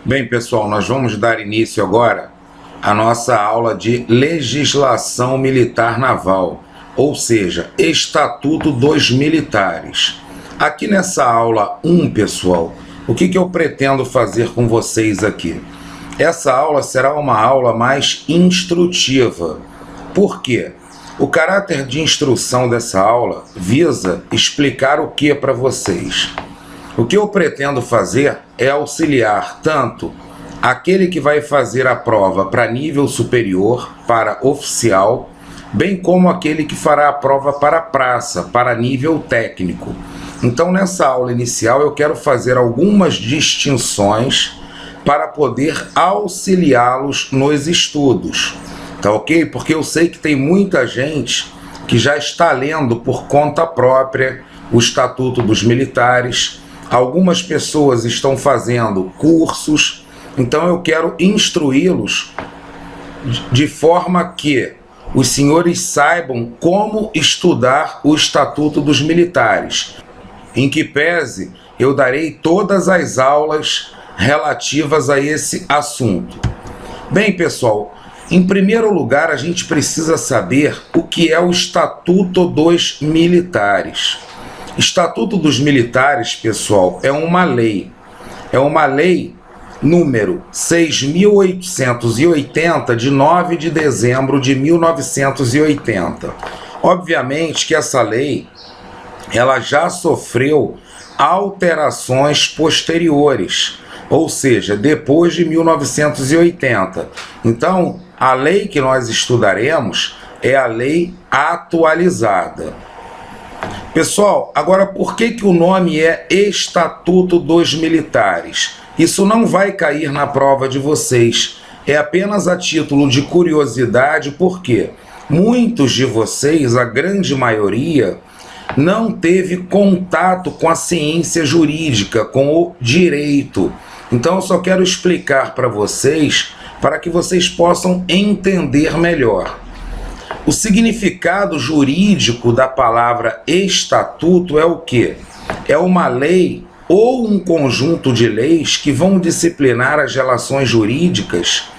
Bem, pessoal, nós vamos dar início agora à nossa aula de legislação militar naval, ou seja, Estatuto dos Militares. Aqui nessa aula 1, pessoal, o que eu pretendo fazer com vocês aqui? Essa aula será uma aula mais instrutiva. Por quê? O caráter de instrução dessa aula visa explicar o que para vocês. O que eu pretendo fazer é auxiliar tanto aquele que vai fazer a prova para nível superior, para oficial, bem como aquele que fará a prova para praça, para nível técnico. Então, nessa aula inicial, eu quero fazer algumas distinções para poder auxiliá-los nos estudos. Tá ok? Porque eu sei que tem muita gente que já está lendo por conta própria o Estatuto dos Militares. Algumas pessoas estão fazendo cursos, então eu quero instruí-los de forma que os senhores saibam como estudar o Estatuto dos Militares, em que pese eu darei todas as aulas relativas a esse assunto. Bem, pessoal, em primeiro lugar a gente precisa saber o que é o Estatuto dos Militares. Estatuto dos Militares, pessoal, é uma lei. É uma lei número 6.880, de 9 de dezembro de 1980. Obviamente que essa lei ela já sofreu alterações posteriores, ou seja, depois de 1980. Então, a lei que nós estudaremos é a lei atualizada. Pessoal, agora por que o nome é Estatuto dos Militares? Isso não vai cair na prova de vocês. É apenas a título de curiosidade, porque muitos de vocês, a grande maioria, não teve contato com a ciência jurídica, com o direito. Então eu só quero explicar para vocês, para que vocês possam entender melhor. O significado jurídico da palavra estatuto é o quê? É uma lei ou um conjunto de leis que vão disciplinar as relações jurídicas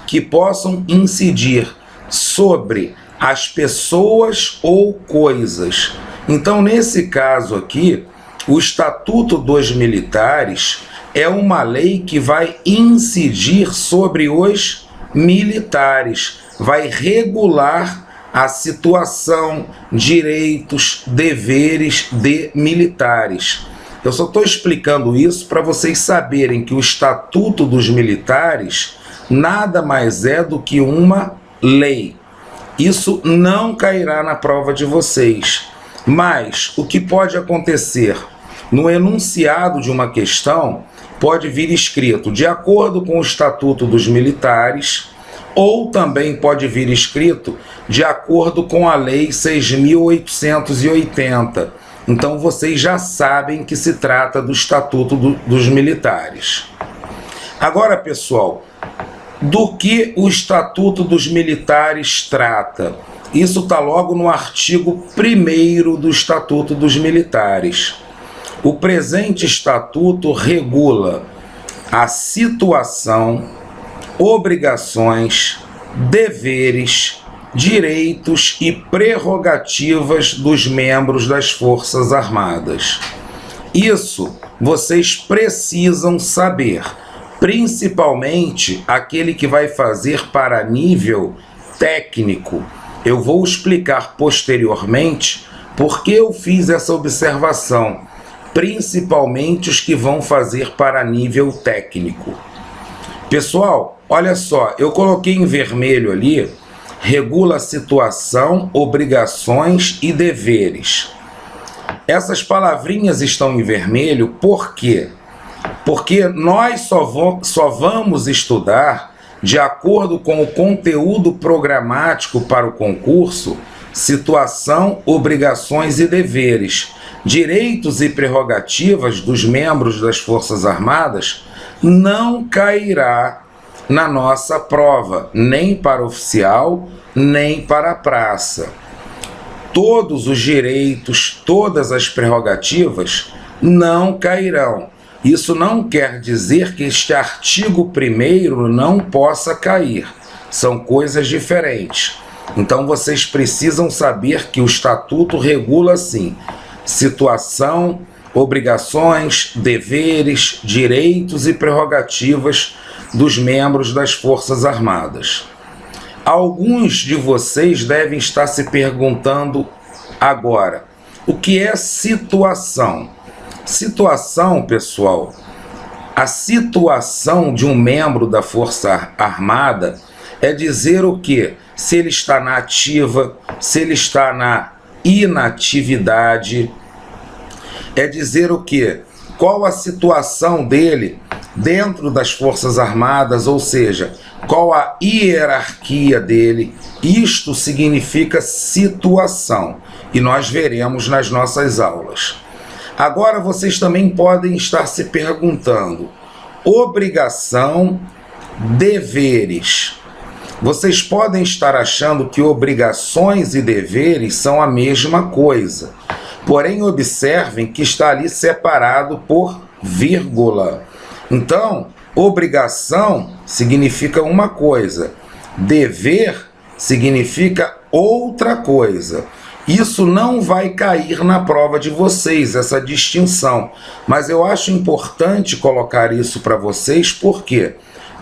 que possam incidir sobre as pessoas ou coisas. Então, nesse caso aqui, o Estatuto dos Militares é uma lei que vai incidir sobre os militares, vai regular a situação, direitos, deveres de militares. Eu só estou explicando isso para vocês saberem que o Estatuto dos Militares nada mais é do que uma lei. Isso não cairá na prova de vocês. Mas o que pode acontecer? No enunciado de uma questão, pode vir escrito de acordo com o Estatuto dos Militares, ou também pode vir escrito de acordo com a Lei 6.880. Então vocês já sabem que se trata do Estatuto dos Militares. Agora, pessoal, do que o Estatuto dos Militares trata? Isso está logo no artigo 1º do Estatuto dos Militares. O presente Estatuto regula a situação, obrigações, deveres, direitos e prerrogativas dos membros das Forças Armadas. Isso vocês precisam saber, principalmente aquele que vai fazer para nível técnico. Eu vou explicar posteriormente por que eu fiz essa observação, principalmente os que vão fazer para nível técnico. Pessoal, olha só, eu coloquei em vermelho ali, regula a situação, obrigações e deveres. Essas palavrinhas estão em vermelho por quê? Porque nós só vamos estudar, de acordo com o conteúdo programático para o concurso, situação, obrigações e deveres, direitos e prerrogativas dos membros das Forças Armadas, não cairá na nossa prova, nem para oficial, nem para a praça. Todos os direitos, todas as prerrogativas não cairão. Isso não quer dizer que este artigo 1º não possa cair. São coisas diferentes. Então vocês precisam saber que o Estatuto regula assim: situação, obrigações, deveres, direitos e prerrogativas dos membros das Forças Armadas. Alguns de vocês devem estar se perguntando agora, o que é situação? Situação, pessoal, a situação de um membro da Força Armada é dizer o quê? Se ele está na ativa, se ele está na inatividade, é dizer o quê? Qual a situação dele dentro das Forças Armadas, ou seja, qual a hierarquia dele. Isto significa situação, e nós veremos nas nossas aulas. Agora vocês também podem estar se perguntando, obrigação, deveres. Vocês podem estar achando que obrigações e deveres são a mesma coisa. Porém, observem que está ali separado por vírgula. Então, obrigação significa uma coisa, dever significa outra coisa. Isso não vai cair na prova de vocês, essa distinção. Mas eu acho importante colocar isso para vocês, porque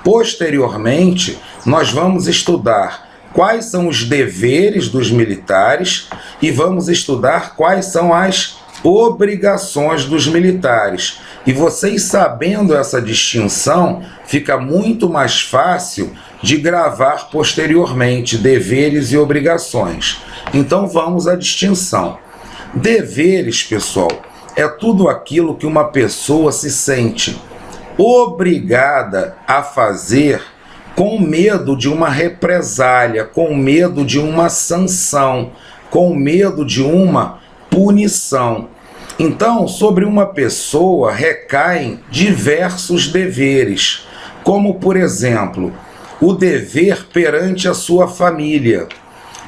posteriormente nós vamos estudar quais são os deveres dos militares e vamos estudar quais são as obrigações dos militares. E vocês sabendo essa distinção, fica muito mais fácil de gravar posteriormente deveres e obrigações. Então vamos à distinção. Deveres, pessoal, é tudo aquilo que uma pessoa se sente obrigada a fazer com medo de uma represália, com medo de uma sanção, com medo de uma punição. Então, sobre uma pessoa recaem diversos deveres, como, por exemplo, o dever perante a sua família,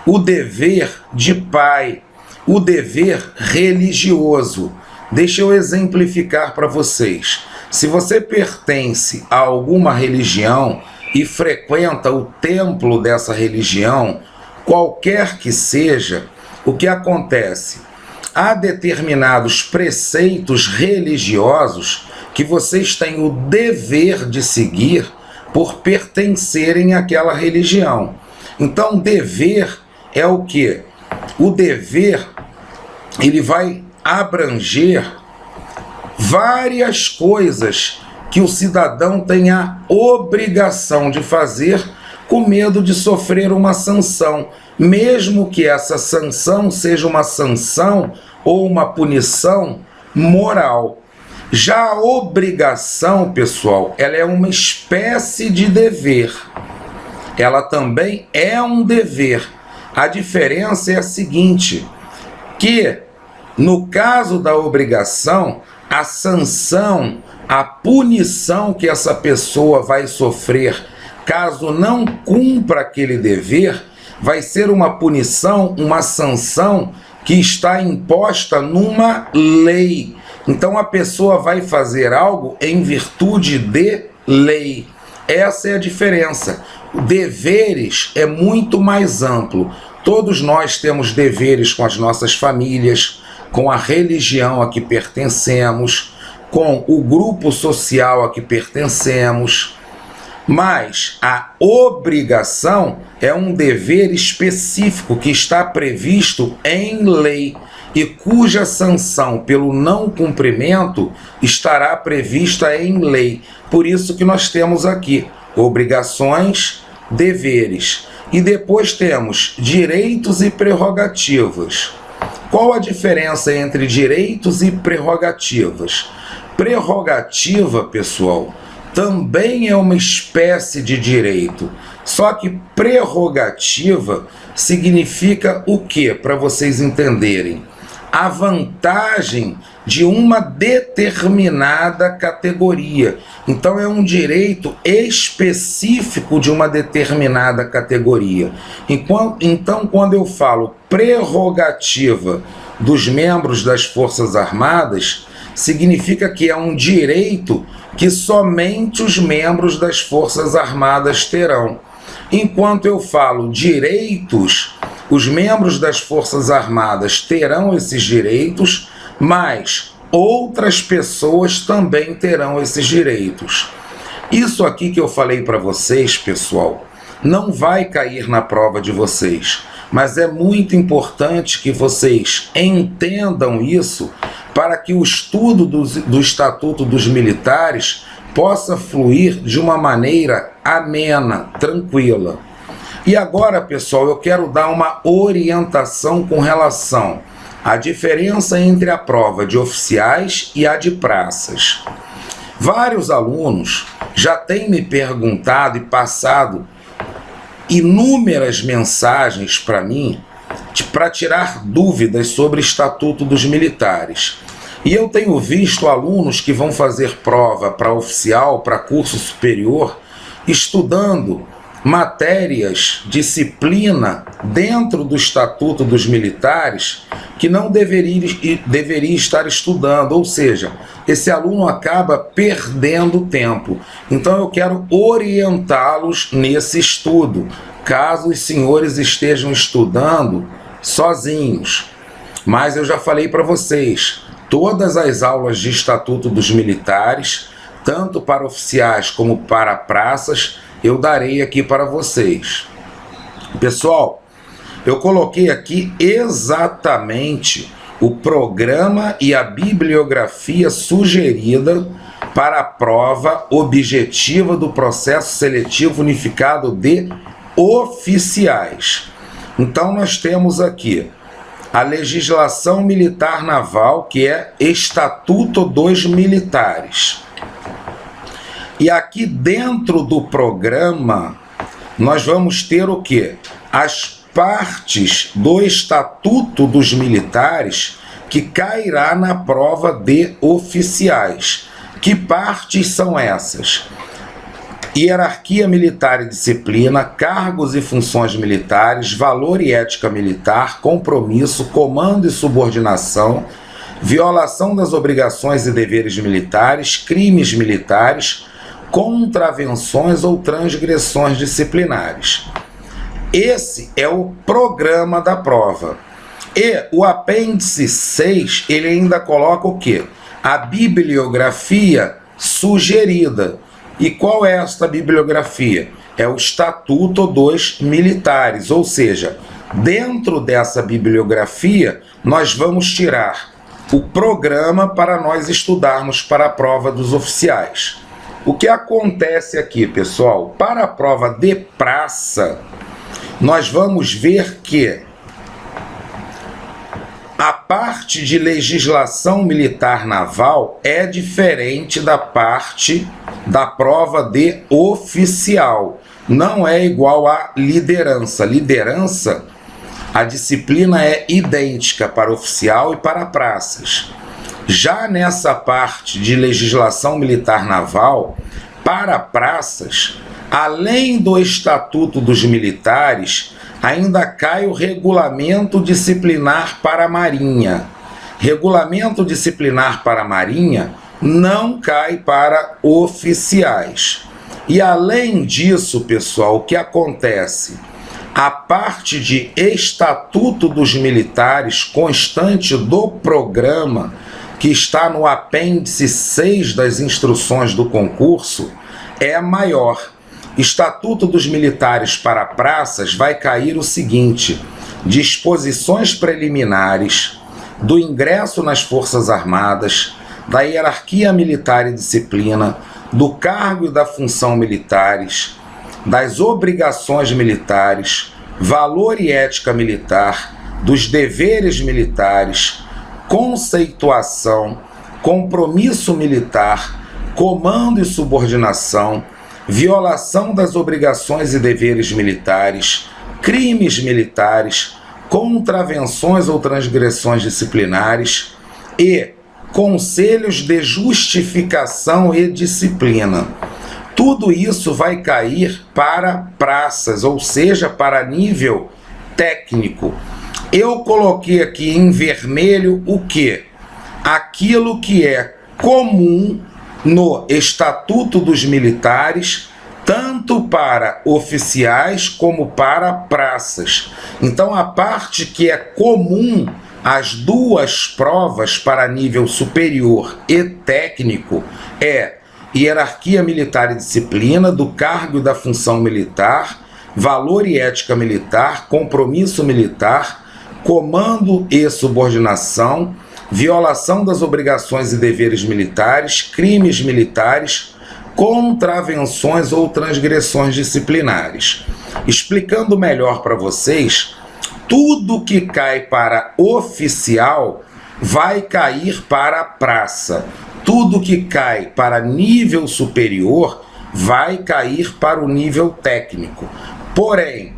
o dever de pai, o dever religioso. Deixa eu exemplificar para vocês. Se você pertence a alguma religião e frequenta o templo dessa religião, qualquer que seja, o que acontece? Há determinados preceitos religiosos que vocês têm o dever de seguir por pertencerem àquela religião. Então, dever é o quê? O dever, ele vai abranger várias coisas que o cidadão tem a obrigação de fazer com medo de sofrer uma sanção, mesmo que essa sanção seja uma sanção ou uma punição moral. Já a obrigação, pessoal, ela é uma espécie de dever. Ela também é um dever. A diferença é a seguinte, que no caso da obrigação, a sanção, a punição que essa pessoa vai sofrer caso não cumpra aquele dever, vai ser uma punição, uma sanção que está imposta numa lei. Então a pessoa vai fazer algo em virtude de lei. Essa é a diferença. Deveres é muito mais amplo. Todos nós temos deveres com as nossas famílias, com a religião a que pertencemos, com o grupo social a que pertencemos. Mas a obrigação é um dever específico que está previsto em lei e cuja sanção pelo não cumprimento estará prevista em lei. Por isso que nós temos aqui obrigações, deveres. E depois temos direitos e prerrogativas. Qual a diferença entre direitos e prerrogativas? Prerrogativa, pessoal, também é uma espécie de direito. Só que prerrogativa significa o quê? Para vocês entenderem. A vantagem de uma determinada categoria. Então é um direito específico de uma determinada categoria. Então, quando eu falo prerrogativa dos membros das Forças Armadas, significa que é um direito que somente os membros das Forças Armadas terão. Enquanto eu falo direitos, os membros das Forças Armadas terão esses direitos, mas outras pessoas também terão esses direitos. Isso aqui que eu falei para vocês, pessoal, não vai cair na prova de vocês, mas é muito importante que vocês entendam isso para que o estudo do Estatuto dos Militares possa fluir de uma maneira amena, tranquila. E agora, pessoal, eu quero dar uma orientação com relação à diferença entre a prova de oficiais e a de praças. Vários alunos já têm me perguntado e passado inúmeras mensagens para mim para tirar dúvidas sobre o Estatuto dos Militares. E eu tenho visto alunos que vão fazer prova para oficial, para curso superior, estudando matérias, disciplina dentro do Estatuto dos Militares que não deveria estar estudando, ou seja, esse aluno acaba perdendo tempo. Então eu quero orientá-los nesse estudo, caso os senhores estejam estudando sozinhos. Mas eu já falei para vocês, todas as aulas de Estatuto dos Militares, tanto para oficiais como para praças, eu darei aqui para vocês. Pessoal, eu coloquei aqui exatamente o programa e a bibliografia sugerida para a prova objetiva do processo seletivo unificado de oficiais. Então nós temos aqui a legislação militar naval, que é Estatuto dos Militares. E aqui dentro do programa, nós vamos ter o quê? As partes do Estatuto dos Militares que cairá na prova de oficiais. Que partes são essas? Hierarquia militar e disciplina, cargos e funções militares, valor e ética militar, compromisso, comando e subordinação, violação das obrigações e deveres militares, crimes militares, contravenções ou transgressões disciplinares. Esse é o programa da prova. E o apêndice 6, ele ainda coloca o quê? A bibliografia sugerida. E qual é esta bibliografia? É o Estatuto dos Militares, ou seja, dentro dessa bibliografia nós vamos tirar o programa para nós estudarmos para a prova dos oficiais. O que acontece aqui, pessoal? Para a prova de praça, nós vamos ver que a parte de legislação militar naval é diferente da parte da prova de oficial. Não é igual à liderança. Liderança, a disciplina é idêntica para oficial e para praças. Já nessa parte de legislação militar naval, para praças, além do Estatuto dos Militares, ainda cai o regulamento disciplinar para a Marinha. Regulamento disciplinar para a Marinha não cai para oficiais. E além disso, pessoal, o que acontece? A parte de Estatuto dos Militares constante do programa, que está no apêndice 6 das instruções do concurso, é maior. Estatuto dos Militares para praças vai cair o seguinte: disposições preliminares do ingresso nas Forças Armadas, da hierarquia militar e disciplina, do cargo e da função militares, das obrigações militares, valor e ética militar, dos deveres militares, conceituação, compromisso militar, comando e subordinação, violação das obrigações e deveres militares, crimes militares, contravenções ou transgressões disciplinares e conselhos de justificação e disciplina. Tudo isso vai cair para praças, ou seja, para nível técnico. Eu coloquei aqui em vermelho o quê? aquilo que é comum no Estatuto dos Militares, tanto para oficiais como para praças. Então, a parte que é comum às duas provas para nível superior e técnico é hierarquia militar e disciplina, do cargo e da função militar, valor e ética militar, compromisso militar, comando e subordinação, violação das obrigações e deveres militares, crimes militares, contravenções ou transgressões disciplinares. Explicando melhor para vocês, tudo que cai para oficial vai cair para a praça. Tudo que cai para nível superior vai cair para o nível técnico. Porém,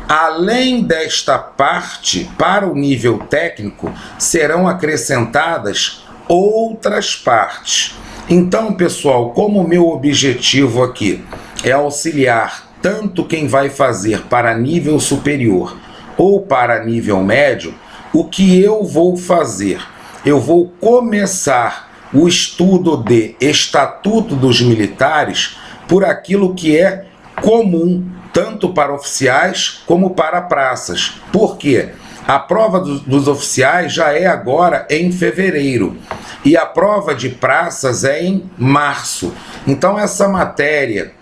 além desta parte, para o nível técnico, serão acrescentadas outras partes. Então, pessoal, como o meu objetivo aqui é auxiliar tanto quem vai fazer para nível superior ou para nível médio, o que eu vou fazer? Eu vou começar o estudo de Estatuto dos Militares por aquilo que é comum, tanto para oficiais como para praças. Por quê? A prova dos oficiais já é agora em fevereiro e a prova de praças é em março. Então essa matéria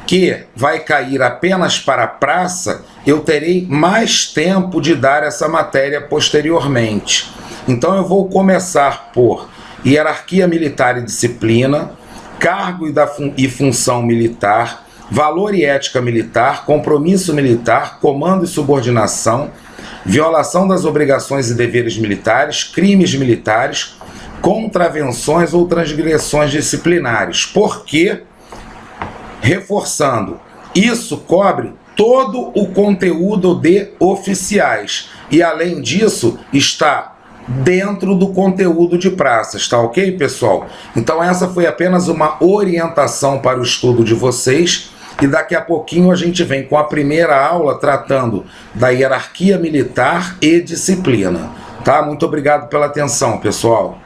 que vai cair apenas para a praça, eu terei mais tempo de dar essa matéria posteriormente. Então eu vou começar por hierarquia militar e disciplina, cargo e função militar, valor e ética militar, compromisso militar, comando e subordinação, violação das obrigações e deveres militares, crimes militares, contravenções ou transgressões disciplinares. Porque, reforçando, isso cobre todo o conteúdo de oficiais e, além disso, está dentro do conteúdo de praças, tá ok, pessoal? Então essa foi apenas uma orientação para o estudo de vocês e daqui a pouquinho a gente vem com a primeira aula tratando da hierarquia militar e disciplina, tá? Muito obrigado pela atenção, pessoal.